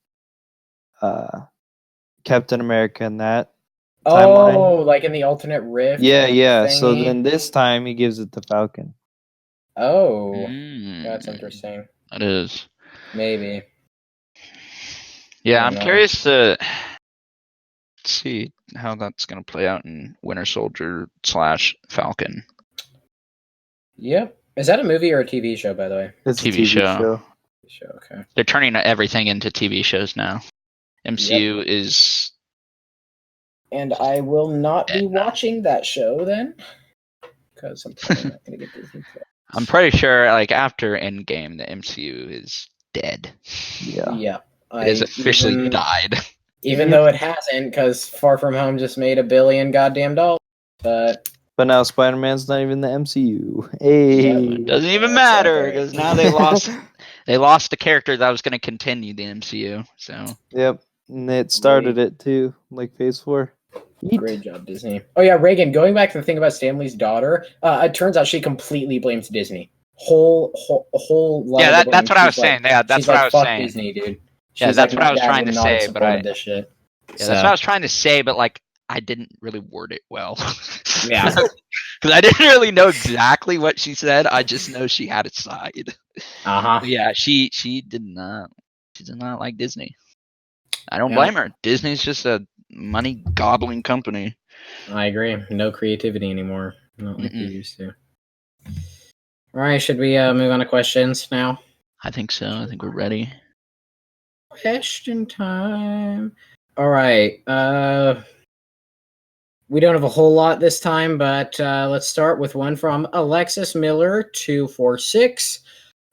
Captain America in that timeline. Oh, like in the alternate rift. Yeah. Thingy. So then this time he gives it to Falcon. Oh, that's interesting. That is maybe. Yeah, I'm curious to see how that's going to play out in Winter Soldier / Falcon. Yep. Is that a movie or a TV show, by the way? It's a TV show. Okay. They're turning everything into TV shows now. MCU is... And I will not be watching that show then, because I'm probably not going to get Disney Plus. I'm pretty sure, like, after Endgame, the MCU is dead. Yeah. It has officially died. Even though it hasn't, because Far From Home just made $1 billion goddamn dollars. But now Spider-Man's not even the MCU. Hey, It doesn't even That's matter okay. because now they lost the character that was going to continue the MCU. So yep, and it started it too, like Phase 4. Great job, Disney. Oh yeah, Reagan. Going back to the thing about Stanley's daughter, it turns out she completely blames Disney. Whole lot yeah, of the that's what blame. I was saying. Yeah, that's she's what like, I was fuck saying. Disney, dude. Yeah, She's that's like, what my I was dad trying would to not have say, but supported this shit. Yeah, that's what I was trying to say, but like I didn't really word it well. Yeah. Because I didn't really know exactly what she said. I just know she had a side. Uh-huh. Yeah, she did not like Disney. I don't blame her. Disney's just a money gobbling company. I agree. No creativity anymore. Not like we used to. All right, should we move on to questions now? I think so. I think we're ready. Question time. All right. We don't have a whole lot this time, but let's start with one from Alexis Miller 246.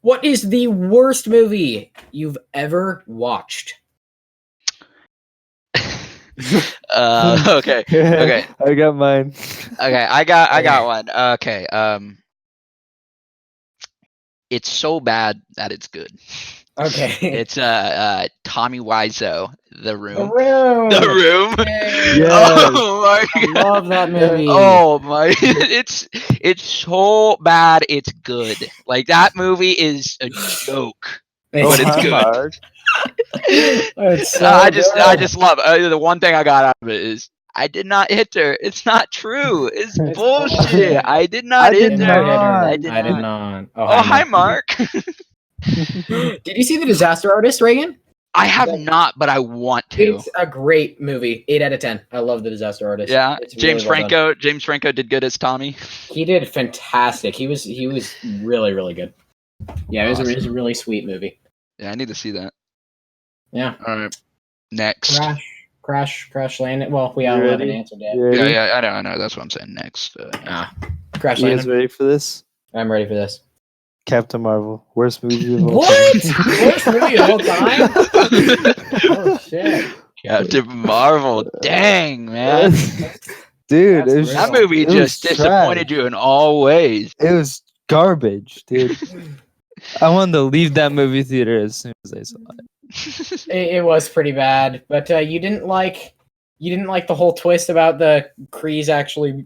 What is the worst movie you've ever watched? Okay. Okay. I got mine. Okay, I got one. Okay. It's so bad that it's good. Okay. It's Tommy Wiseau, The Room. The Room. Yes. Oh my I love that movie. Oh my! It's so bad. It's good. Like that movie is a joke, but it's good. It's so I good. just love the one thing I got out of it is I did not hit her. It's not true. It's bullshit. I did not hit her. I did not. Oh, hi, Mark. Did you see The Disaster Artist, Reagan? I have not, but I want to. It's a great movie. 8 out of 10. I love The Disaster Artist. Yeah, it's James really well Franco. James Franco did good as Tommy. He did fantastic. He was really, really good. Yeah, it was a really sweet movie. Yeah, I need to see that. Yeah. All right. Next. Crash Landing. Well, we haven't answered yet. Yeah, I know. That's what I'm saying. Next. Crash You Landing. guys ready for this? I'm ready for this. Captain Marvel, worst movie of all What? time. Worst movie of all time? Oh shit! Captain Marvel. Dang, man. Dude, That movie just disappointed you in all ways. It was garbage, dude. I wanted to leave that movie theater as soon as I saw it. It was pretty bad, but you didn't like the whole twist about the Krees actually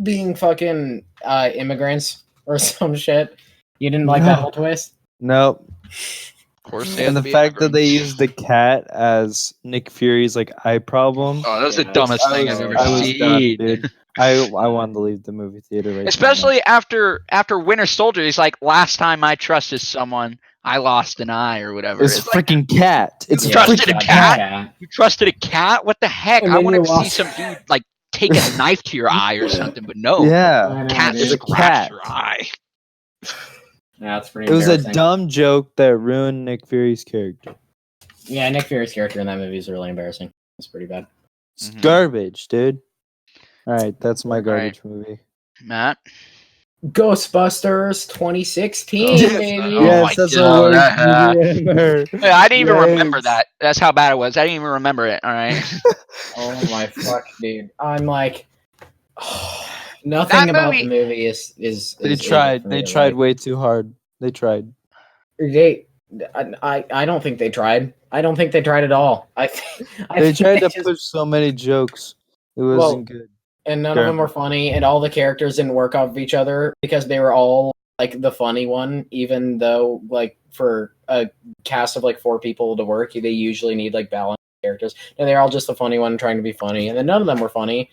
being fucking immigrants or some shit. You didn't like that whole twist? Nope. Of course, and the fact that they used the cat as Nick Fury's like eye problem. Oh, that was the dumbest thing I've ever seen. Done, dude. I wanted to leave the movie theater Especially after Winter Soldier, he's like, last time I trusted someone, I lost an eye or whatever. It's freaking cat. It's you trusted a cat? You trusted a cat? What the heck? I want to see some dude like take a knife to your eye or something, but no. Yeah. Cat just scratched your eye. That's pretty. It was a dumb joke that ruined Nick Fury's character. Yeah, Nick Fury's character in that movie is really embarrassing. It's pretty bad. It's garbage, dude. All right, that's my garbage movie. Matt? Ghostbusters 2016, baby. Yes, that's the worst movie ever. Yeah, I didn't even remember that. That's how bad it was. I didn't even remember it. All right. Oh my fuck, dude. I'm like, nothing about the movie is. They tried. They tried way too hard. They tried. I don't think they tried. I don't think they tried at all. They tried to push so many jokes. It wasn't good. And none of them were funny, and all the characters didn't work off of each other because they were all like the funny one, even though like for a cast of like 4 people to work, they usually need like balanced characters. And they're all just the funny one trying to be funny, and then none of them were funny.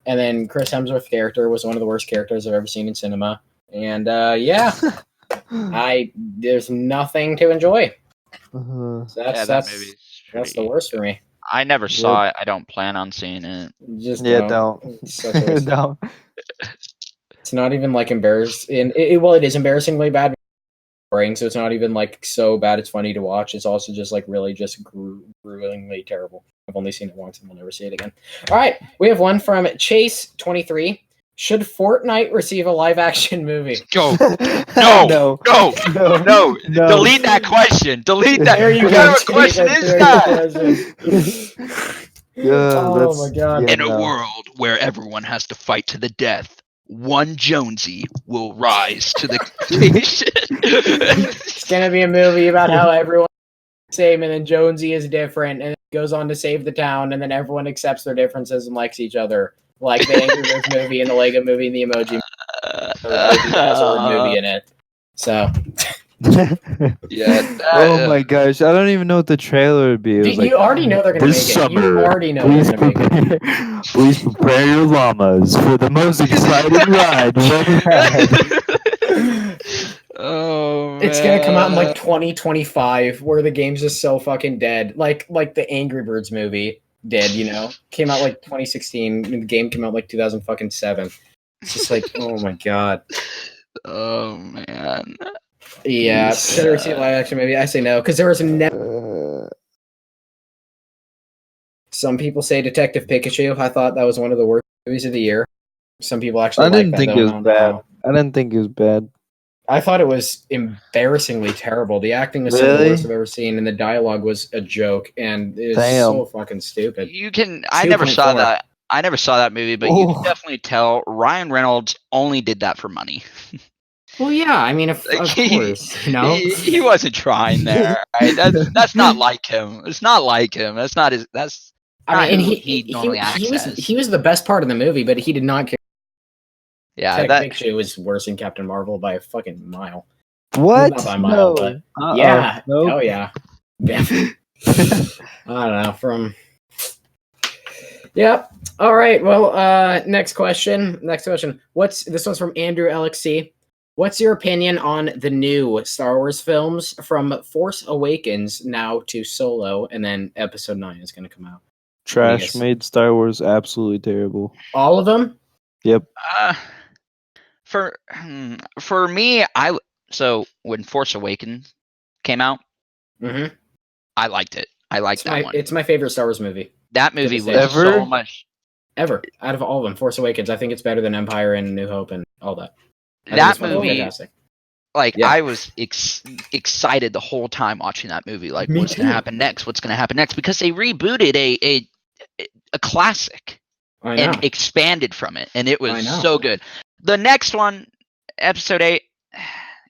And then Chris Hemsworth's character was one of the worst characters I've ever seen in cinema. And there's nothing to enjoy. So that's the worst for me. I never saw it. I don't plan on seeing it. Just don't. Don't. It's not even like embarrassing. It is embarrassingly bad. So it's not even like so bad it's funny to watch. It's also just like really just gruelingly terrible. I've only seen it once and we'll never see it again. All right, we have one from Chase 23. Should Fortnite receive a live action movie? Go. No. No. Delete that question. Delete that. There you What go. kind of a question That's is very that? good question. Oh my god. Yeah, In a world where everyone has to fight to the death, one Jonesy will rise to the occasion. It's gonna be a movie about how everyone's the same, and then Jonesy is different, and goes on to save the town, and then everyone accepts their differences and likes each other, like the Angry Birds movie and the Lego movie and the Emoji movie has a word movie in it. So. Yeah. Oh my gosh, I don't even know what the trailer would be. It was You already know they're gonna make it. You already know they're gonna make it. Please prepare your llamas for the most exciting ride you've ever had. Oh man. It's gonna come out in like 2025, where the game's just so fucking dead. Like the Angry Birds movie did, came out like 2016, and the game came out like 2007. It's just like, oh my god. Oh man. Yeah, should I receive live action movie? I say no, because there was some people say Detective Pikachu. I thought that was one of the worst movies of the year. Some people actually I didn't think it was bad. I didn't think it was bad. I thought it was embarrassingly terrible. The acting was some of the worst I've ever seen, and the dialogue was a joke, and it was so fucking stupid. I never saw that. I never saw that movie, but you can definitely tell Ryan Reynolds only did that for money. Well, yeah, I mean, of course, he wasn't trying there. Right? That's not like him. It's not like him. That's not his. That's. I mean, and he normally acts as. He was the best part of the movie, but he did not care. Yeah, that picture was worse than Captain Marvel by a fucking mile. What? Not by a mile, but yeah. Nope. Oh yeah. I don't know. Yep. All right. Well, next question. This one's from Andrew LXC. What's your opinion on the new Star Wars films from Force Awakens now to Solo, and then Episode 9 is going to come out? Trash made Star Wars absolutely terrible. All of them? Yep. For me, so when Force Awakens came out, I liked it. I liked that one. It's my favorite Star Wars movie. That movie was so much. Ever. Out of all of them, Force Awakens, I think it's better than Empire and New Hope and all that. That movie, I was excited the whole time watching that movie. Like, what's going to happen next? What's going to happen next? Because they rebooted a classic and expanded from it, and it was so good. The next one, Episode 8, it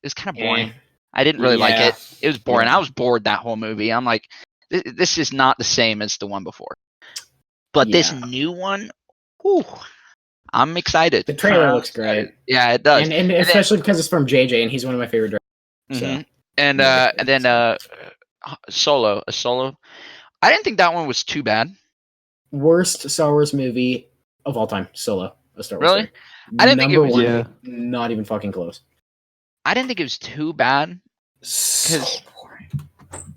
was kind of boring. I didn't really like it. It was boring. I was bored that whole movie. I'm like, this is not the same as the one before. But this new one, I'm excited. The trailer looks great. Yeah, it does, and especially because it's from JJ, and he's one of my favorite directors. So. And then Solo. I didn't think that one was too bad. Worst Star Wars movie of all time. Solo, a Star Wars. Really? Movie. I didn't think it was. One, not even fucking close. I didn't think it was too bad. So boring.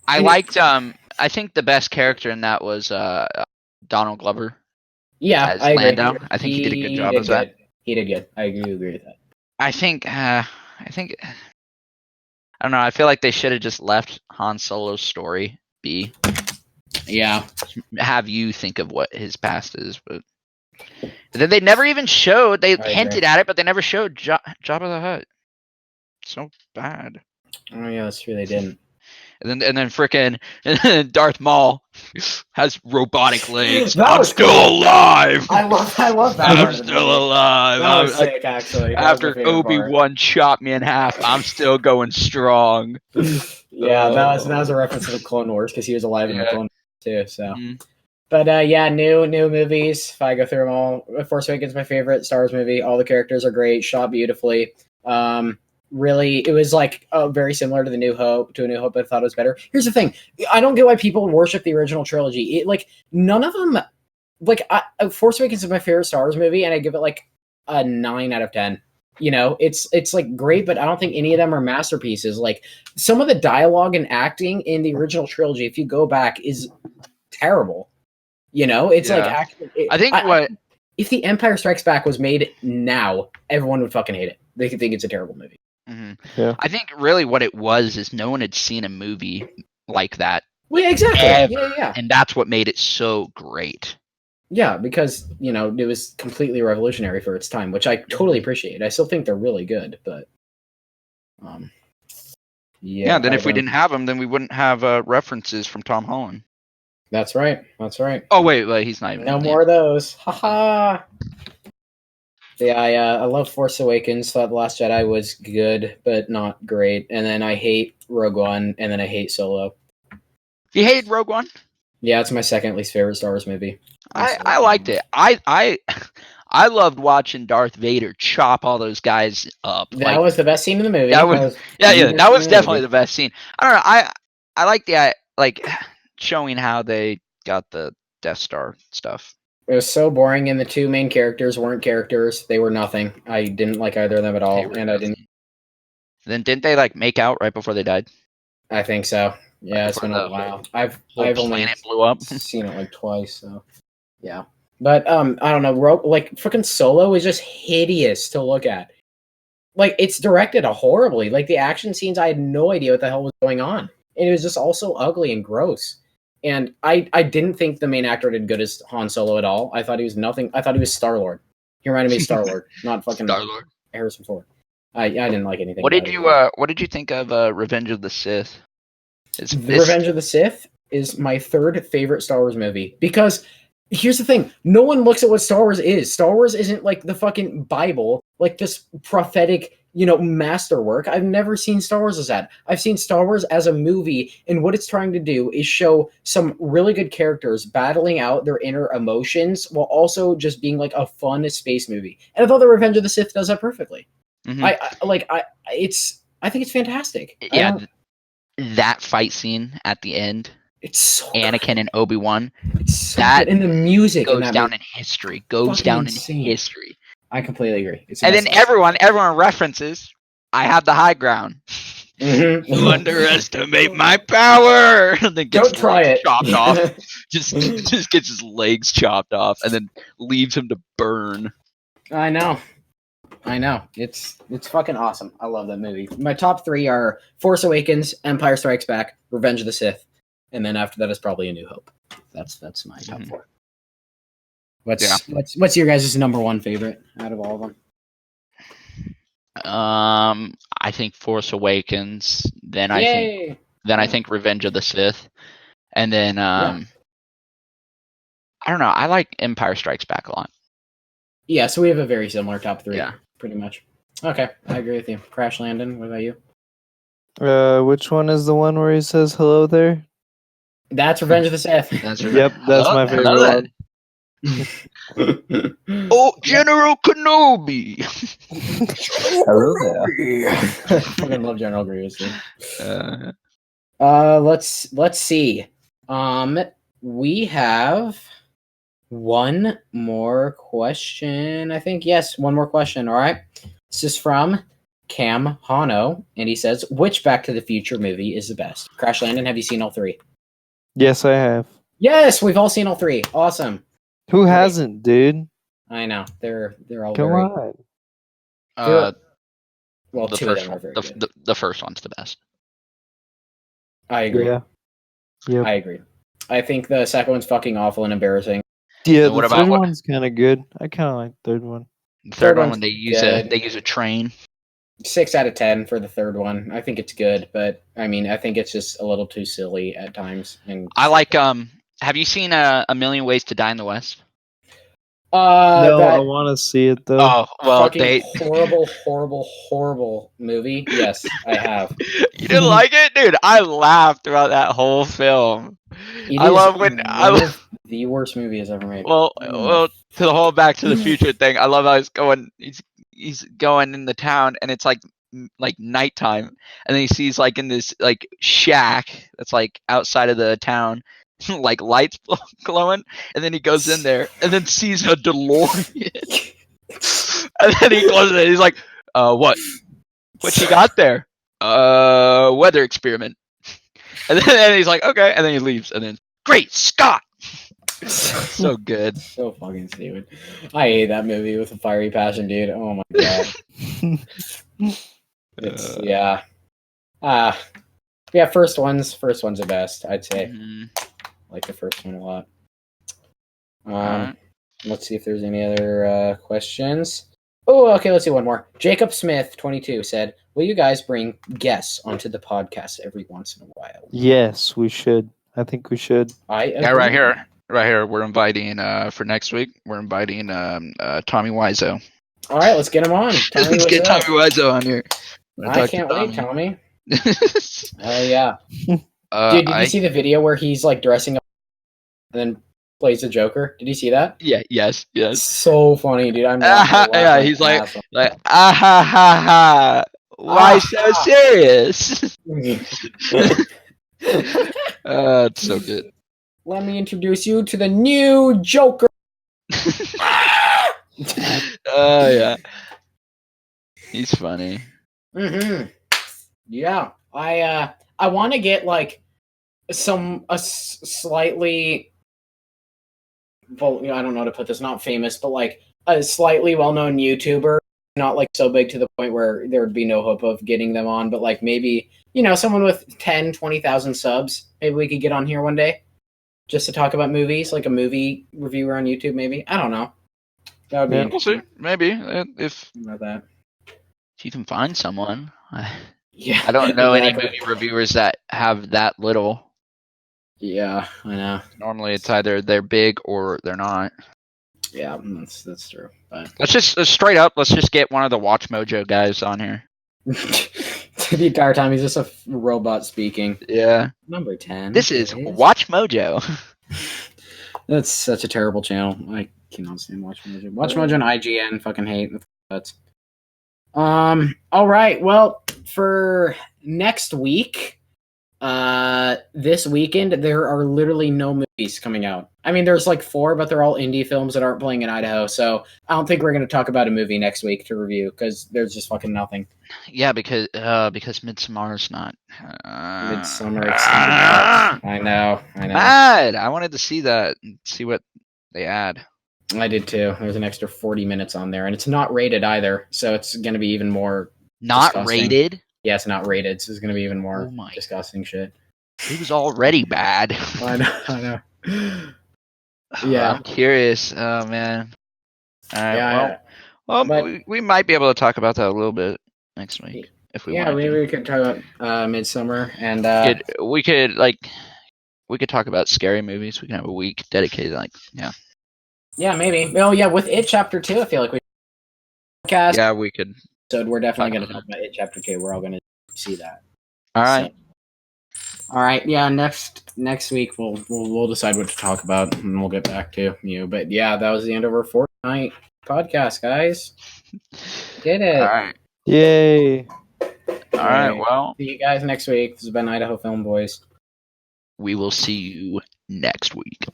I liked. I think the best character in that was Donald Glover. Yeah, as I agree. Lando. I think he did a good job as that. He did good. I agree with that. I think. I don't know. I feel like they should have just left Han Solo's story be. Yeah. Have you think of what his past is, but then they never even showed. They hinted at it, but they never showed Jabba the Hutt. So bad. Oh yeah, that's true. They didn't. And then frickin' Darth Maul has robotic legs. I'm still alive. I love that. I'm still alive. That was sick, actually. After Obi-Wan chopped me in half, I'm still going strong. Yeah, that was a reference to the Clone Wars because he was alive in the Clone Wars too. So, but new movies. If I go through them all, Force Awakens is my favorite Star Wars movie. All the characters are great, shot beautifully. Really, it was like very similar to A New Hope. I thought it was better. Here's the thing: I don't get why people worship the original trilogy. None of them. Force Awakens is my favorite Star Wars movie, and I give it like a 9 out of 10. It's like great, but I don't think any of them are masterpieces. Like some of the dialogue and acting in the original trilogy, if you go back, is terrible. It's I think if The Empire Strikes Back was made now, everyone would fucking hate it. They could think it's a terrible movie. Mm-hmm. Yeah. I think really what it was is no one had seen a movie like that. Well, yeah, exactly. Yeah. And that's what made it so great. Yeah, because it was completely revolutionary for its time, which I totally appreciate. I still think they're really good, but Yeah. Then if we didn't have them, then we wouldn't have references from Tom Holland. That's right. That's right. Oh wait, he's not even. No more of those. Haha. Yeah, I love Force Awakens. Thought The Last Jedi was good, but not great. And then I hate Rogue One, and then I hate Solo. You hate Rogue One? Yeah, it's my second least favorite Star Wars movie. I liked it. I loved watching Darth Vader chop all those guys up. That was the best scene in the movie. That was definitely the best scene. I don't know. I like the showing how they got the Death Star stuff. It was so boring, and the two main characters weren't characters. They were nothing. I didn't like either of them at all, and I didn't. Then didn't they make out right before they died? I think so. Yeah, it's been a while. I've only blew up. seen it twice, so yeah. But I don't know. Freaking Solo is just hideous to look at. It's directed horribly. The action scenes, I had no idea what the hell was going on, and it was just all so ugly and gross. And I didn't think the main actor did good as Han Solo at all. I thought he was nothing. I thought he was Star-Lord. He reminded me of Star-Lord, not fucking Star-Lord. Harrison Ford. I didn't like anything. What did you think of Revenge of the Sith? Revenge of the Sith is my third favorite Star Wars movie because here's the thing: no one looks at what Star Wars is. Star Wars isn't the fucking Bible, this prophetic, masterwork. I've never seen Star Wars as that. I've seen Star Wars as a movie, and what it's trying to do is show some really good characters battling out their inner emotions while also just being a fun space movie. And I thought the Revenge of the Sith does that perfectly. Mm-hmm. I think it's fantastic. Yeah, that fight scene at the end. It's so Anakin good. and Obi-Wan. It's so good. And the music goes down in history. In history. I completely agree. And then everyone references, I have the high ground. Mm-hmm. You underestimate my power. And then Don't try it. Chopped off. just gets his legs chopped off and then leaves him to burn. I know. It's fucking awesome. I love that movie. My top three are Force Awakens, Empire Strikes Back, Revenge of the Sith, and then after that is probably A New Hope. That's my top four. What's your guys' number one favorite out of all of them? I think Force Awakens. Then I think Revenge of the Sith, and then I don't know. I like Empire Strikes Back a lot. Yeah, so we have a very similar top three. Yeah. Pretty much. Okay, I agree with you. Crash Landon, what about you? Which one is the one where he says hello there? That's Revenge of the Sith. Yep, that's my favorite one. Oh, General Kenobi! Hello there. I fucking love General Grievous. Let's see. We have one more question, I think. Yes, one more question. All right. This is from Cam Hano, and he says, which Back to the Future movie is the best? Crash Landon, have you seen all three? Yes, I have. Yes, we've all seen all three. Awesome. Who hasn't, dude? I know. They're all Come very... on. Well, the two first of them one, are very good. the first one's the best. I agree. Yeah. Yep. I agree. I think the second one's fucking awful and embarrassing. Yeah, the third one's kind of good. I kind of like the third one. The third one when they use a train. 6 out of 10 for the third one. I think it's good, but I mean, I think it's just a little too silly at times. And I like. Have you seen A Million Ways to Die in the West? No, I want to see it though. Oh well, horrible movie. Yes, I have. You didn't like it, dude? I laughed throughout that whole film. I love the worst movie has ever made. Well, to the whole Back to the Future thing. I love how he's going in the town, and it's like nighttime, and then he sees in this shack that's outside of the town. Lights glowing, and then he goes in there and then sees a DeLorean. And then he closes it. He's like, what you got there? Weather experiment. And then he's like, okay, and then he leaves, and then Great Scott. So good. So fucking stupid. I hate that movie with a fiery passion, dude. Oh my god. Yeah, first one's the best, I'd say. Mm-hmm. Like the first one a lot. Alright. Let's see if there's any other questions. Oh, okay. Let's see one more. Jacob Smith, 22, said, "Will you guys bring guests onto the podcast every once in a while?" Yes, we should. I think we should. I agree. Yeah, right here. Right here. We're inviting for next week. We're inviting Tommy Wiseau. All right, let's get him on. Tommy, Let's get what's Tommy up? Wiseau on here. I can't wait, Tommy. Oh yeah. Dude, did you see the video where he's like dressing up and then plays the Joker? Did you see that? Yeah. Yes. It's so funny, dude. I'm Yeah. He's like ah ha ha ha. Why so serious? It's so good. Let me introduce you to the new Joker. Oh yeah. He's funny. Mm-hmm. Yeah, I want to get like slightly, well, I don't know how to put this, not famous, but like a slightly well-known YouTuber, not like so big to the point where there would be no hope of getting them on, but like maybe, someone with 10, 20,000 subs, maybe we could get on here one day just to talk about movies, like a movie reviewer on YouTube, maybe. I don't know. That would be interesting. We'll see. Maybe if About that. you can find someone. Yeah, I don't know exactly. any movie reviewers that have that little. Yeah, I know. Normally, it's either they're big or they're not. Yeah, that's true. But Let's just straight up. Let's just get one of the Watch Mojo guys on here. the entire time he's just a robot speaking. Yeah. Number 10. This is Watch Mojo. That's such a terrible channel. I cannot stand Watch Mojo. Watch Mojo and IGN fucking hate. But all right. Well, for next week, this weekend there are literally no movies coming out. I mean, there's like 4, but they're all indie films that aren't playing in Idaho. So I don't think we're going to talk about a movie next week to review because there's just fucking nothing. Yeah, because Midsummer's not. Midsummer extended. I know. Mad. I wanted to see that and see what they add. I did too. There's an extra 40 minutes on there, and it's not rated either, so it's going to be even more. Not disgusting. rated? Yeah, it's not rated, so it's going to be even more Oh my. disgusting shit. It was already bad. I know. Yeah. I'm curious. Oh man. All right. Yeah, well, but- we might be able to talk about that a little bit next week if we want. Maybe we could talk about Midsummer and we could talk about scary movies. We can have a week dedicated, Yeah, maybe. Well, yeah, with It Chapter 2, I feel like we podcast. Yeah, we could. So we're definitely going to talk about It Chapter 2. We're all going to see that. All right. So, all right. Yeah. Next week we'll decide what to talk about, and we'll get back to you. But yeah, that was the end of our Fortnite podcast, guys. Did it. All right. Yay. All right. Well, see you guys next week. This has been Idaho Film Boys. we will see you next week.